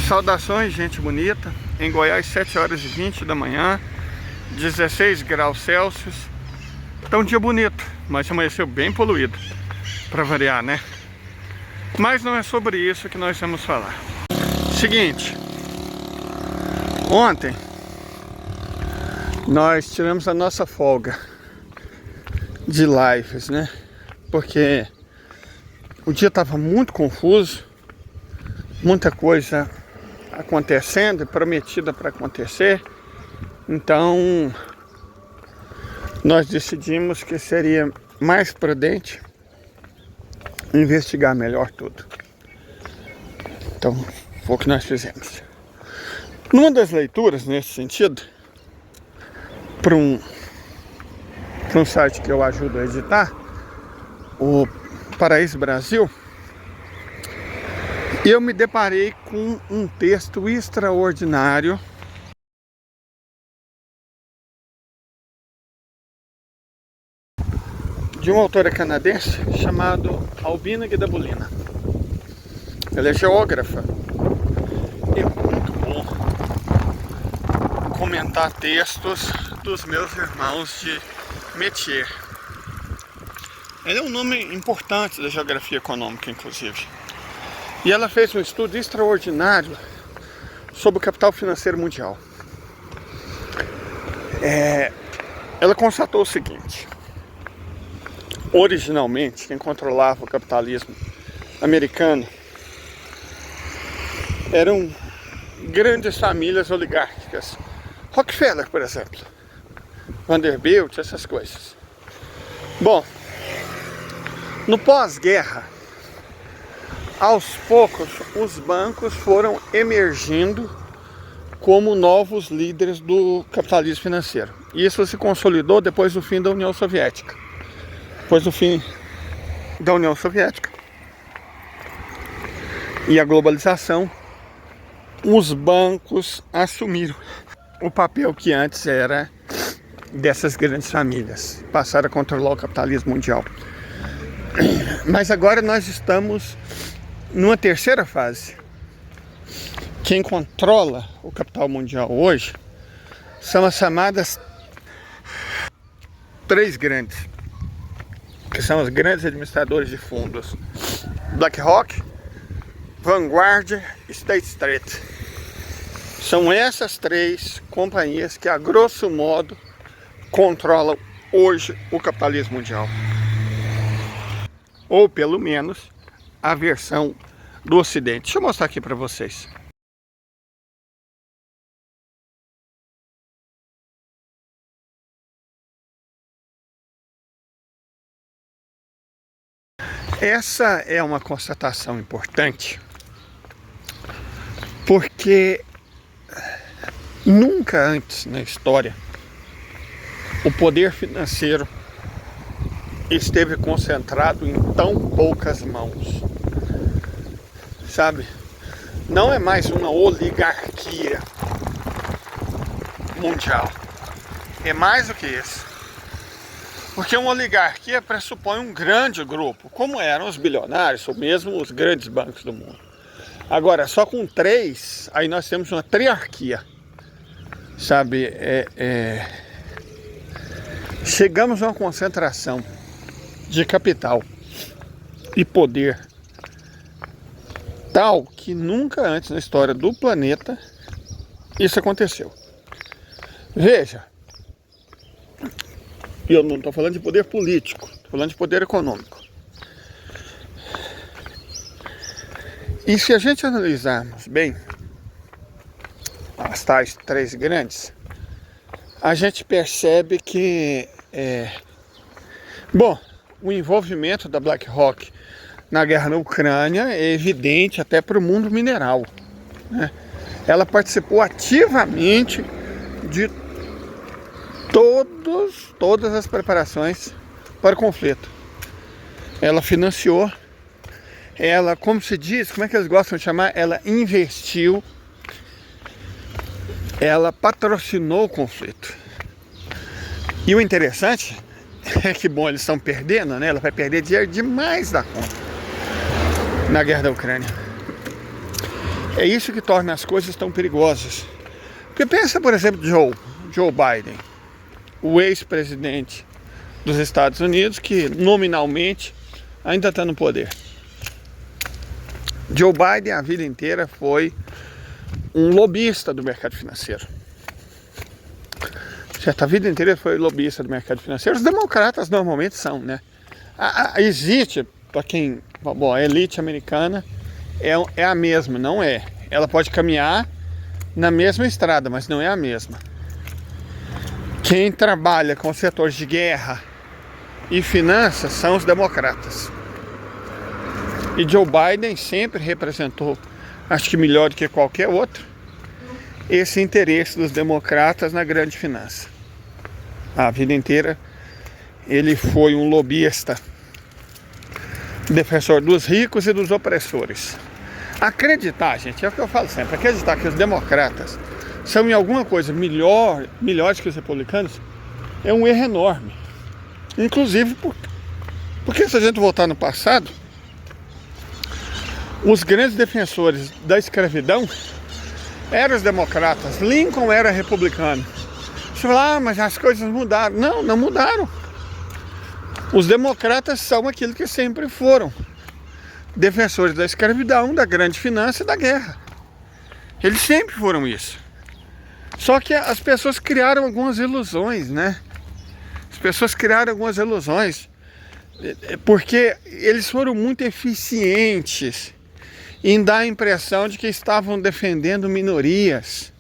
Saudações, gente bonita. Em Goiás, 7h20 da manhã, 16 graus Celsius. Tá um dia bonito, mas amanheceu bem poluído, para variar, né? Mas não é sobre isso que nós vamos falar. Seguinte, ontem nós tivemos a nossa folga de lives, né? Porque o dia estava muito confuso, muita coisa acontecendo e prometida para acontecer. Então nós decidimos que seria mais prudente investigar melhor tudo. Então foi o que nós fizemos. Numa das leituras nesse sentido, para um site que eu ajudo a editar, o Paraíso Brasil, eu me deparei com um texto extraordinário de uma autora canadense chamada Albina Guidabulina. Ela é geógrafa e é muito bom comentar textos dos meus irmãos de métier. Ela é um nome importante da geografia econômica, inclusive. E ela fez um estudo extraordinário sobre o capital financeiro mundial. Ela constatou o seguinte: originalmente, quem controlava o capitalismo americano eram grandes famílias oligárquicas. Rockefeller, por exemplo, Vanderbilt, essas coisas. Bom, no pós-guerra, aos poucos, os bancos foram emergindo como novos líderes do capitalismo financeiro. E isso se consolidou depois do fim da União Soviética. Depois do fim da União Soviética e a globalização, os bancos assumiram o papel que antes era dessas grandes famílias, passaram a controlar o capitalismo mundial. Mas agora nós estamos numa terceira fase. Quem controla o capital mundial hoje são as chamadas três grandes, que são os grandes administradores de fundos: BlackRock, Vanguard e State Street. São essas três companhias que, a grosso modo, controlam hoje o capitalismo mundial. Ou pelo menos a versão do Ocidente. Deixa eu mostrar aqui para vocês. Essa é uma constatação importante, porque nunca antes na história o poder financeiro esteve concentrado em tão poucas mãos, sabe? Não é mais uma oligarquia mundial, é mais do que isso. Porque uma oligarquia pressupõe um grande grupo, como eram os bilionários, ou mesmo os grandes bancos do mundo. Agora, só com três, aí nós temos uma triarquia, sabe? Chegamos a uma concentração de capital e poder tal que nunca antes na história do planeta isso aconteceu. Veja, eu não estou falando de poder político, estou falando de poder econômico. E se a gente analisarmos bem as tais três grandes, a gente percebe que o envolvimento da BlackRock na guerra na Ucrânia é evidente até para o mundo mineral, né? Ela participou ativamente de todas as preparações para o conflito. Ela financiou, ela, como se diz, como é que eles gostam de chamar? Ela investiu, ela patrocinou o conflito. E o interessante é que, bom, eles estão perdendo, né? Ela vai perder dinheiro demais da conta na guerra da Ucrânia. É isso que torna as coisas tão perigosas. Porque pensa, por exemplo, Joe Biden, o ex-presidente dos Estados Unidos, que nominalmente ainda está no poder. Joe Biden a vida inteira foi um lobista do mercado financeiro. Certo? A vida inteira foi lobista do mercado financeiro. Os democratas normalmente são, né? Existe, para quem... Bom, a elite americana é a mesma, não é. Ela pode caminhar na mesma estrada, mas não é a mesma. Quem trabalha com setores de guerra e finanças são os democratas. E Joe Biden sempre representou, acho que melhor do que qualquer outro, esse interesse dos democratas na grande finança. A vida inteira ele foi um lobista, defensor dos ricos e dos opressores. Acreditar, gente, é o que eu falo sempre, acreditar que os democratas são em alguma coisa melhores que os republicanos é um erro enorme. Inclusive porque se a gente voltar no passado, os grandes defensores da escravidão eram os democratas. Lincoln era republicano. Você fala, mas as coisas mudaram. Não, não mudaram. Os democratas são aquilo que sempre foram. Defensores da escravidão, da grande finança e da guerra. Eles sempre foram isso. Só que as pessoas criaram algumas ilusões, né? As pessoas criaram algumas ilusões. Porque eles foram muito eficientes em dar a impressão de que estavam defendendo minorias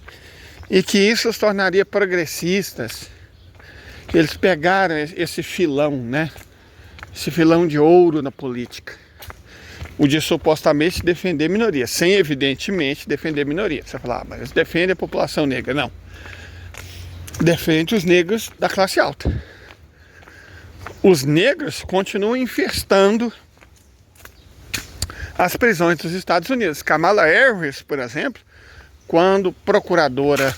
e que isso os tornaria progressistas. Eles pegaram esse filão, né? Esse filão de ouro na política, o de supostamente defender minorias, sem evidentemente defender minorias. Você fala, mas defende a população negra. Não. Defende os negros da classe alta. Os negros continuam infestando as prisões dos Estados Unidos. Kamala Harris, por exemplo, quando procuradora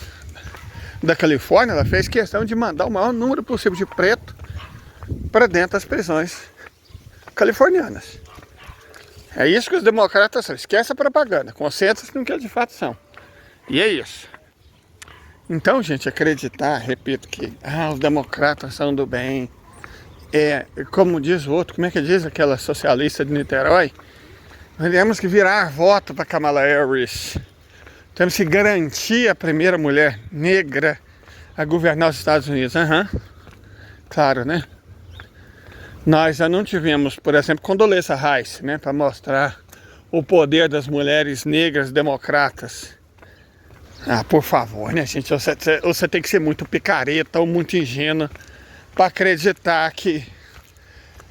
da Califórnia, ela fez questão de mandar o maior número possível de preto para dentro das prisões californianas. É isso que os democratas são. Esquece a propaganda, concentra-se no que eles de fato são. E é isso. Então, gente, acreditar, repito, que os democratas são do bem. Como diz o outro, como é que diz aquela socialista de Niterói? Nós temos que virar voto para Kamala Harris. Temos que garantir a primeira mulher negra a governar os Estados Unidos. Claro, né? Nós já não tivemos, por exemplo, Condoleezza Rice, né? Para mostrar o poder das mulheres negras democratas. Por favor, né, gente? Você tem que ser muito picareta ou muito ingênuo para acreditar que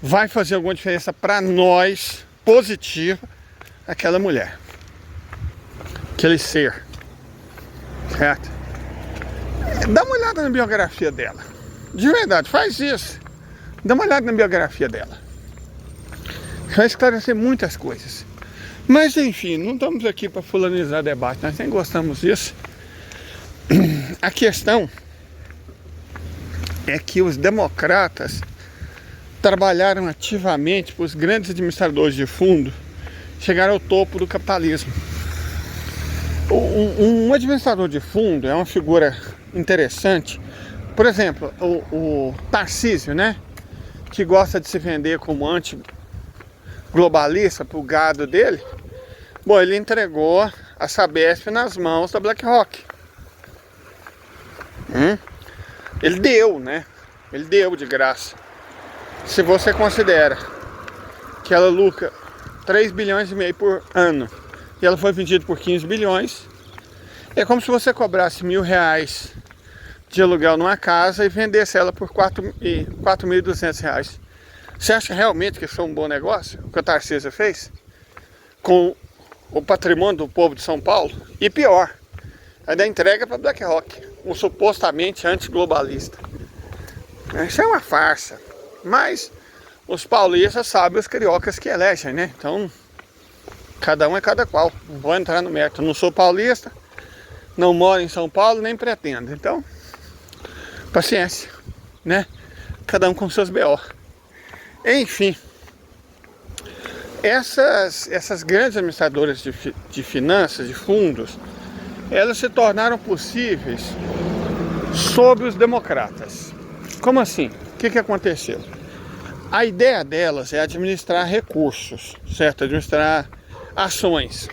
vai fazer alguma diferença para nós, positiva, aquela mulher, aquele ser, certo? Dá uma olhada na biografia dela, de verdade, faz isso. Dá uma olhada na biografia dela, vai esclarecer muitas coisas. Mas enfim, não estamos aqui para fulanizar debate, nós nem gostamos disso. A questão é que os democratas trabalharam ativamente para os grandes administradores de fundo chegar ao topo do capitalismo. Um administrador de fundo é uma figura interessante. Por exemplo, o Tarcísio, né? Que gosta de se vender como anti-globalista para o gado dele. Bom, ele entregou a Sabesp nas mãos da BlackRock. Ele deu, né? Ele deu de graça. Se você considera que ela lucra 3,5 bilhões por ano e ela foi vendida por 15 bilhões, é como se você cobrasse R$1.000 de aluguel numa casa e vendesse ela por R$4.200. Você acha realmente que isso é um bom negócio? O que o Tarcísio fez com o patrimônio do povo de São Paulo? E pior, ainda entrega para BlackRock, um supostamente antiglobalista. Isso é uma farsa. Mas os paulistas sabem os cariocas que elegem, né? Então, cada um é cada qual. Não vou entrar no mérito. Eu não sou paulista, não moro em São Paulo, nem pretendo. Então, paciência, né? Cada um com seus BO. Enfim, Essas grandes administradoras de finanças, de fundos, elas se tornaram possíveis sob os democratas. Como assim? O que aconteceu? A ideia delas é administrar recursos, certo? Administrar ações.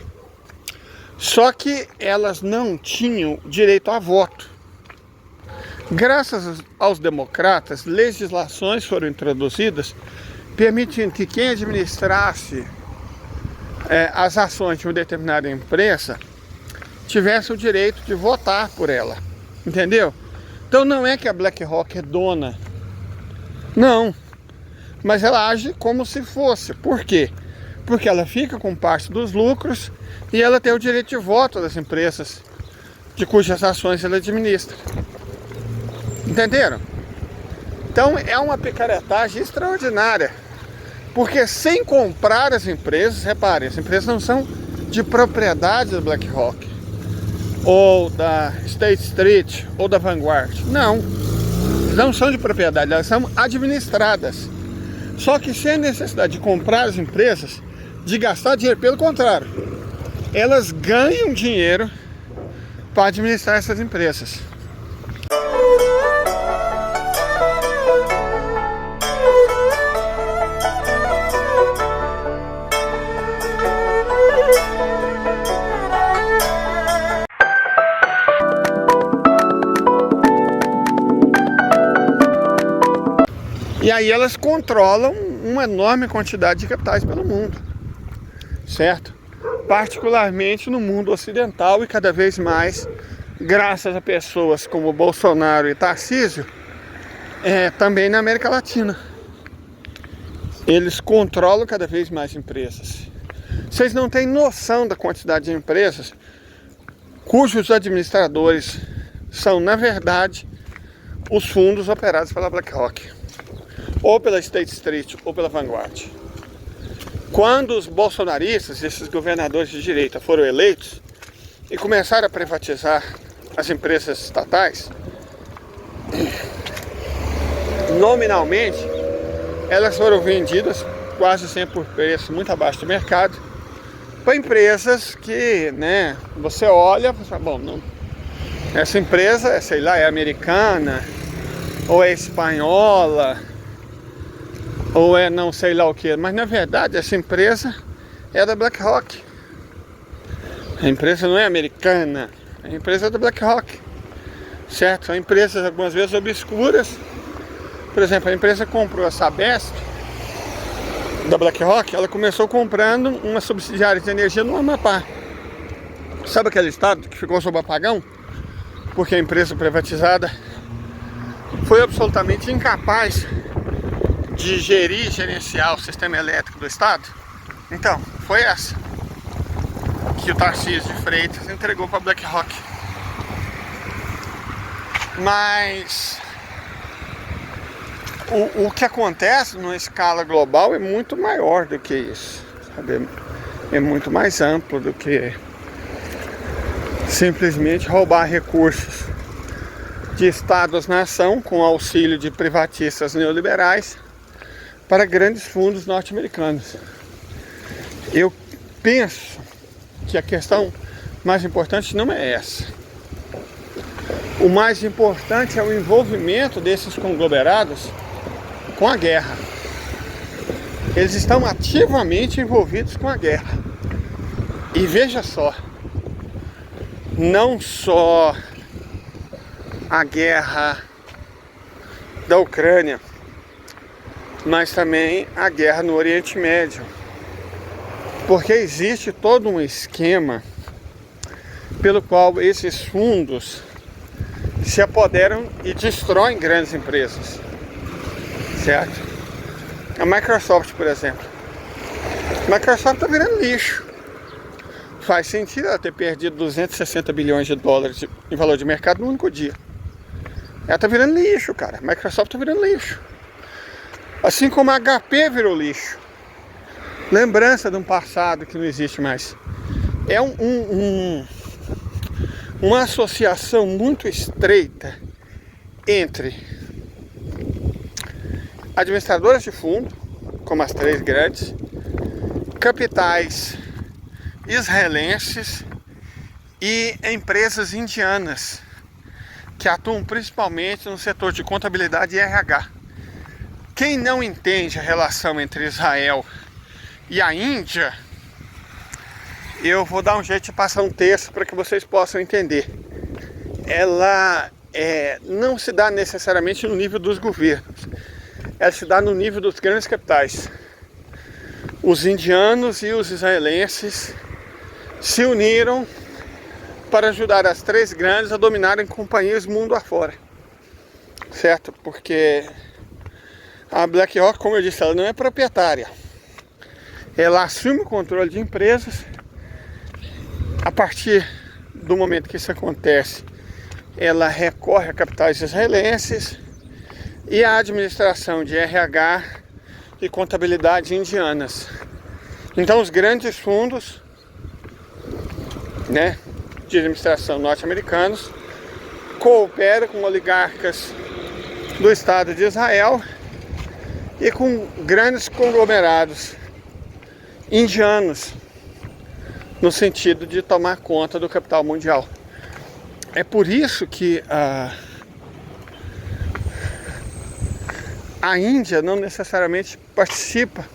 Só que elas não tinham direito a voto. Graças aos democratas, legislações foram introduzidas permitindo que quem administrasse as ações de uma determinada empresa tivesse o direito de votar por ela, entendeu? Então não é que a BlackRock é dona, não, mas ela age como se fosse. Por quê? Porque ela fica com parte dos lucros e ela tem o direito de voto das empresas de cujas ações ela administra. Entenderam? Então é uma picaretagem extraordinária, porque sem comprar as empresas, reparem, as empresas não são de propriedade da BlackRock, ou da State Street, ou da Vanguard. Não são de propriedade, elas são administradas. Só que sem a necessidade de comprar as empresas, de gastar dinheiro, pelo contrário, elas ganham dinheiro para administrar essas empresas. E aí elas controlam uma enorme quantidade de capitais pelo mundo, certo? Particularmente no mundo ocidental e cada vez mais, graças a pessoas como Bolsonaro e Tarcísio, também na América Latina. Eles controlam cada vez mais empresas. Vocês não têm noção da quantidade de empresas cujos administradores são, na verdade, os fundos operados pela BlackRock, ou pela State Street, ou pela Vanguard. Quando os bolsonaristas, esses governadores de direita, foram eleitos e começaram a privatizar as empresas estatais, nominalmente, elas foram vendidas quase sempre por preço muito abaixo do mercado, para empresas que, você olha e fala, bom, não, essa empresa, sei lá, é americana, ou é espanhola, ou é não sei lá o que, mas na verdade essa empresa é da BlackRock. A empresa não é americana, a empresa é da BlackRock, certo? São empresas algumas vezes obscuras. Por exemplo, a empresa comprou a Sabesp da BlackRock, ela começou comprando uma subsidiária de energia no Amapá. Sabe aquele estado que ficou sob apagão? Porque a empresa privatizada foi absolutamente incapaz de gerir e gerenciar o sistema elétrico do estado. Então, foi essa que o Tarcísio de Freitas entregou para a BlackRock. Mas o que acontece numa escala global é muito maior do que isso, sabe? É muito mais amplo do que simplesmente roubar recursos de estados-nação com auxílio de privatistas neoliberais para grandes fundos norte-americanos. Eu penso que a questão mais importante não é essa. O mais importante é o envolvimento desses conglomerados com a guerra. Eles estão ativamente envolvidos com a guerra. E veja só, não só a guerra da Ucrânia, mas também a guerra no Oriente Médio, porque existe todo um esquema pelo qual esses fundos se apoderam e destroem grandes empresas, certo? A Microsoft, por exemplo, a Microsoft está virando lixo. Faz sentido ela ter perdido 260 bilhões de dólares em valor de mercado no único dia. Ela está virando lixo, cara. A Microsoft está virando lixo. Assim como a HP virou lixo. Lembrança de um passado que não existe mais. É uma associação muito estreita entre administradoras de fundo, como as três grandes, capitais israelenses e empresas indianas que atuam principalmente no setor de contabilidade e RH. Quem não entende a relação entre Israel e a Índia, eu vou dar um jeito de passar um texto para que vocês possam entender. Ela não se dá necessariamente no nível dos governos, ela se dá no nível dos grandes capitais. Os indianos e os israelenses se uniram para ajudar as três grandes a dominarem companhias mundo afora, certo? Porque a BlackRock, como eu disse, ela não é proprietária. Ela assume o controle de empresas. A partir do momento que isso acontece, ela recorre a capitais israelenses e a administração de RH e contabilidade indianas. Então os grandes fundos, né, de administração norte-americanos cooperam com oligarcas do Estado de Israel e com grandes conglomerados indianos no sentido de tomar conta do capital mundial. É por isso que a Índia não necessariamente participa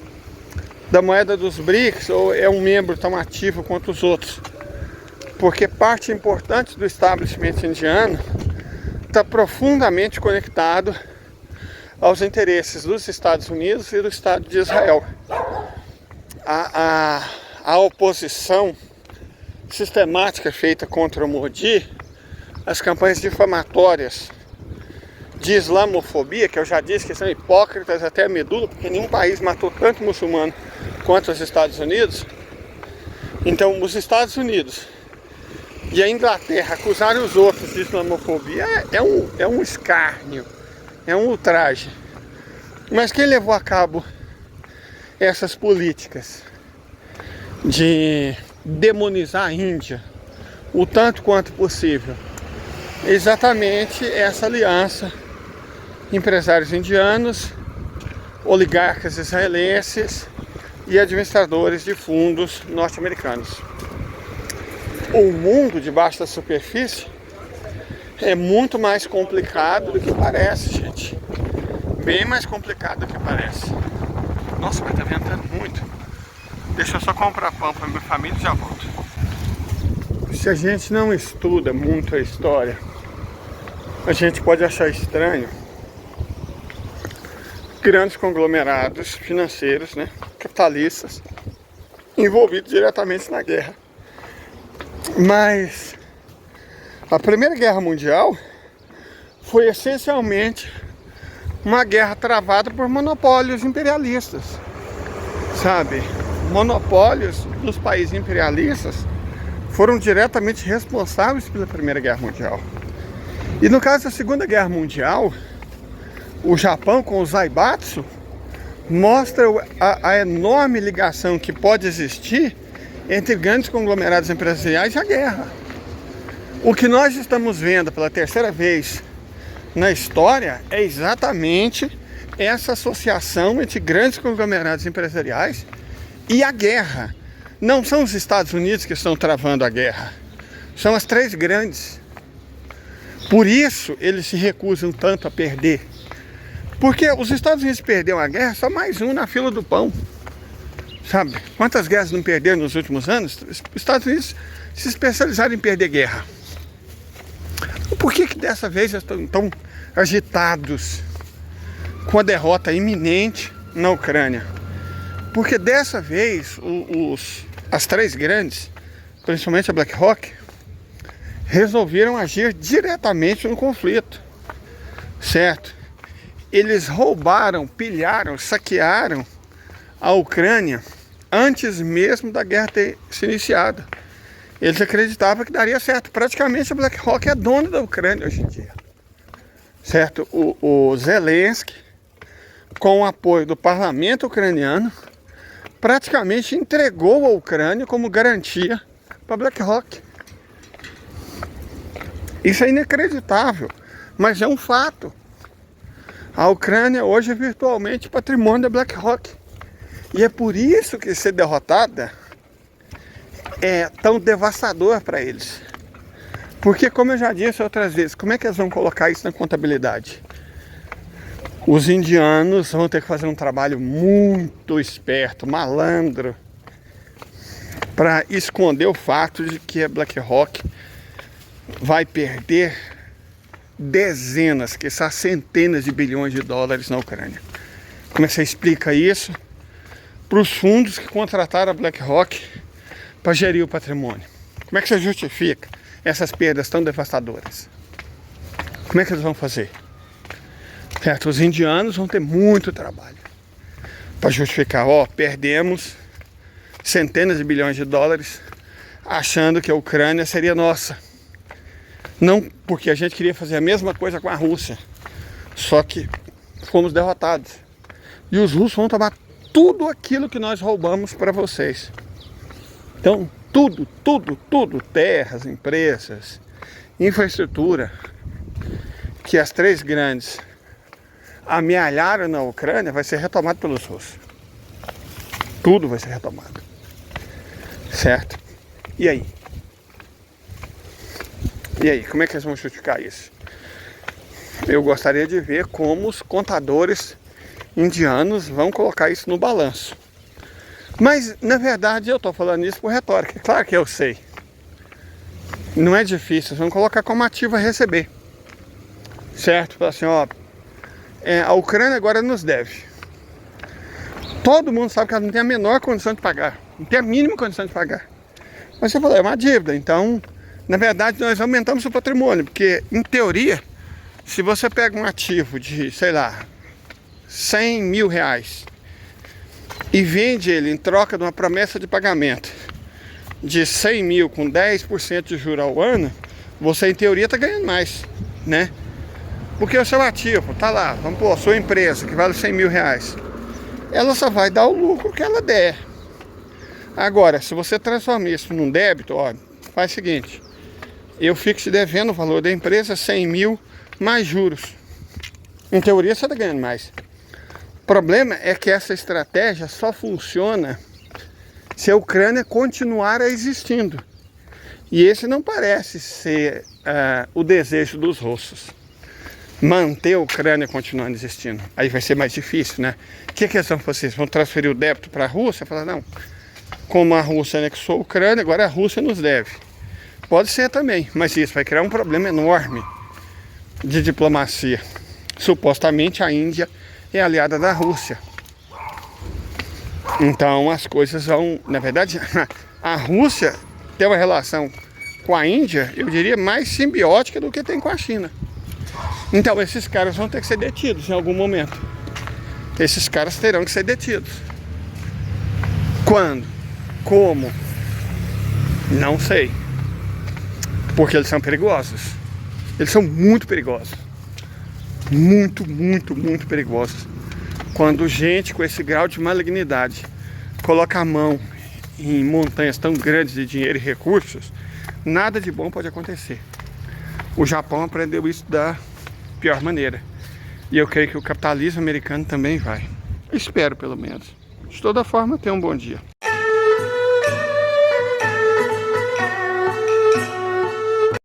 da moeda dos BRICS ou é um membro tão ativo quanto os outros, porque parte importante do establishment indiano está profundamente conectado aos interesses dos Estados Unidos e do Estado de Israel. A oposição sistemática feita contra o Modi, as campanhas difamatórias de islamofobia, que eu já disse que são hipócritas até a medula, porque nenhum país matou tanto muçulmano quanto os Estados Unidos. Então os Estados Unidos e a Inglaterra acusaram os outros de islamofobia é um escárnio, é um ultraje. Mas quem levou a cabo essas políticas de demonizar a Índia o tanto quanto possível? Exatamente essa aliança: empresários indianos, oligarcas israelenses e administradores de fundos norte-americanos. O mundo debaixo da superfície é muito mais complicado do que parece, gente. Bem mais complicado do que parece. Nossa, mas tá ventando muito. Deixa eu só comprar pão para minha família e já volto. Se a gente não estuda muito a história, a gente pode achar estranho grandes conglomerados financeiros, né, capitalistas, envolvidos diretamente na guerra. Mas a Primeira Guerra Mundial foi essencialmente uma guerra travada por monopólios imperialistas, sabe? Monopólios dos países imperialistas foram diretamente responsáveis pela Primeira Guerra Mundial. E no caso da Segunda Guerra Mundial, o Japão com o Zaibatsu mostra a enorme ligação que pode existir entre grandes conglomerados empresariais e a guerra. O que nós estamos vendo pela terceira vez na história é exatamente essa associação entre grandes conglomerados empresariais e a guerra. Não são os Estados Unidos que estão travando a guerra, são as três grandes. Por isso eles se recusam tanto a perder. Porque os Estados Unidos perderam a guerra, só mais um na fila do pão. Sabe? Quantas guerras não perderam nos últimos anos? Os Estados Unidos se especializaram em perder guerra. Por que dessa vez estão tão agitados com a derrota iminente na Ucrânia? Porque dessa vez as três grandes, principalmente a BlackRock, resolveram agir diretamente no conflito, certo? Eles roubaram, pilharam, saquearam a Ucrânia antes mesmo da guerra ter se iniciado. Eles acreditavam que daria certo. Praticamente a BlackRock é dona da Ucrânia hoje em dia, certo? O Zelensky, com o apoio do parlamento ucraniano, praticamente entregou a Ucrânia como garantia para a BlackRock. Isso é inacreditável, mas é um fato. A Ucrânia hoje é virtualmente patrimônio da BlackRock. E é por isso que ser derrotada é tão devastador para eles. Porque, como eu já disse outras vezes, como é que eles vão colocar isso na contabilidade? Os indianos vão ter que fazer um trabalho muito esperto, malandro, para esconder o fato de que a BlackRock vai perder dezenas, quiçá centenas de bilhões de dólares na Ucrânia. Como é que você explica isso para os fundos que contrataram a BlackRock para gerir o patrimônio? Como é que você justifica essas perdas tão devastadoras? Como é que eles vão fazer? Certo? Os indianos vão ter muito trabalho para justificar, perdemos centenas de bilhões de dólares achando que a Ucrânia seria nossa. Não porque a gente queria fazer a mesma coisa com a Rússia, só que fomos derrotados. E os russos vão tomar tudo aquilo que nós roubamos para vocês. Então, tudo, terras, empresas, infraestrutura, que as três grandes amealharam na Ucrânia, vai ser retomado pelos russos. Tudo vai ser retomado. Certo? E aí? E aí, como é que eles vão justificar isso? Eu gostaria de ver como os contadores indianos vão colocar isso no balanço. Mas, na verdade, eu estou falando isso por retórica. Claro que eu sei. Não é difícil. Eles vão colocar como ativo a receber. Certo? Falar assim, a Ucrânia agora nos deve. Todo mundo sabe que ela não tem a menor condição de pagar. Não tem a mínima condição de pagar. Mas você falou, é uma dívida. Então, na verdade, nós aumentamos o patrimônio. Porque, em teoria, se você pega um ativo de, sei lá, 100 mil reais e vende ele em troca de uma promessa de pagamento de 100 mil com 10% de juros ao ano, você, em teoria, está ganhando mais, né? Porque o seu ativo está lá, vamos pôr, a sua empresa, que vale 100 mil reais, ela só vai dar o lucro que ela der. Agora, se você transforma isso num débito, faz o seguinte, eu fico te devendo o valor da empresa, 100 mil mais juros. Em teoria, você está ganhando mais. O problema é que essa estratégia só funciona se a Ucrânia continuar existindo. E esse não parece ser o desejo dos russos. Manter a Ucrânia continuando existindo. Aí vai ser mais difícil, né? O que eles vão fazer? Eles vão transferir o débito para a Rússia? Falar, não, como a Rússia anexou a Ucrânia, agora a Rússia nos deve. Pode ser também, mas isso vai criar um problema enorme de diplomacia. Supostamente a Índia é aliada da Rússia. Então as coisas vão... Na verdade, a Rússia tem uma relação com a Índia, eu diria, mais simbiótica do que tem com a China. Então esses caras vão ter que ser detidos em algum momento. Esses caras terão que ser detidos. Quando? Como? Não sei. Porque eles são perigosos. Eles são muito perigosos. Muito perigosos. Quando gente com esse grau de malignidade coloca a mão em montanhas tão grandes de dinheiro e recursos, nada de bom pode acontecer. O Japão aprendeu isso da pior maneira. E eu creio que o capitalismo americano também vai. Espero, pelo menos. De toda forma, tenha um bom dia.